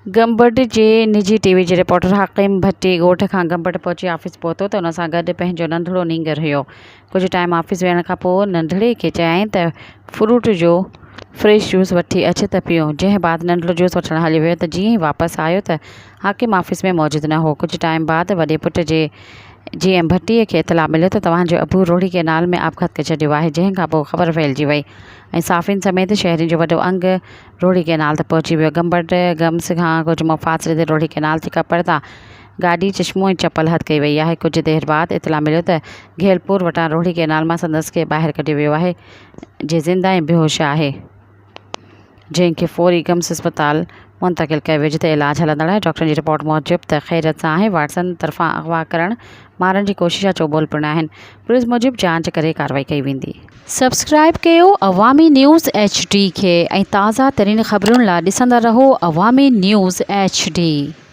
गंबट जे निजी टीवी जे रिपोर्टर हकीम भट्टी ॻोठ खां गंबट पहुची ऑफिस पहुतो त उन सां गॾु पंहिंजो नंढड़ो नींगर हुयो। कुझु टाइम ऑफिस वेहण खां पोइ नंढड़े खे चयाईं त फ्रूट जो फ्रेश जूस वठी अच त पियो। जंहिं बाद नंढड़ो जूस वठणु हली वियो त जीअं ई वापसि आयो त हाकिम ऑफिस में मौजूदु न हो। कुझु टाइम बाद वॾे पुट जे जीअं भट्टीअ खे इतला मिलियो त तव्हांजो अबू रोड़ी केनाल में आपघात करे छॾियो आहे। जंहिं खां पोइ ख़बर फैलिजी वई ऐं साफ़िन समेत शहरियुनि जो वॾो अंग रोड़ी केनाल ते पहुची वियो। गंबट गम्स खां कुझु मुफ़ासिले ते रोड़ी केनाल ते कपड़ता गाॾी चश्मो ऐं चपल हथ कई वई आहे। कुझु देरि बाद इतला मिलियो त घेलपुर वटां रोड़ी केनाल मां संदसि खे ॿाहिरि कढियो वियो आहे जे ज़िंदा ऐं बेहोश आहे, जंहिंखे फौरी गम्स अस्पताल मुंतक़िल कयो वियो जिते इलाज हलंदड़ आहे। डॉक्टरनि जी रिपोर्ट मूजिबि त ख़ैरियत सां आहे। वाटसन तरफ़ां अगवा करण मारण जी कोशिश चोबोल पिणु आहिनि। पुलिस मूजिबि जांच करे कार्रवाई कई वेंदी। सब्सक्राइब कयो अवामी न्यूज़ HD खे ऐं ताज़ा तरीन ख़बरुनि लाइ ॾिसंदा रहो अवामी न्यूज़ HD।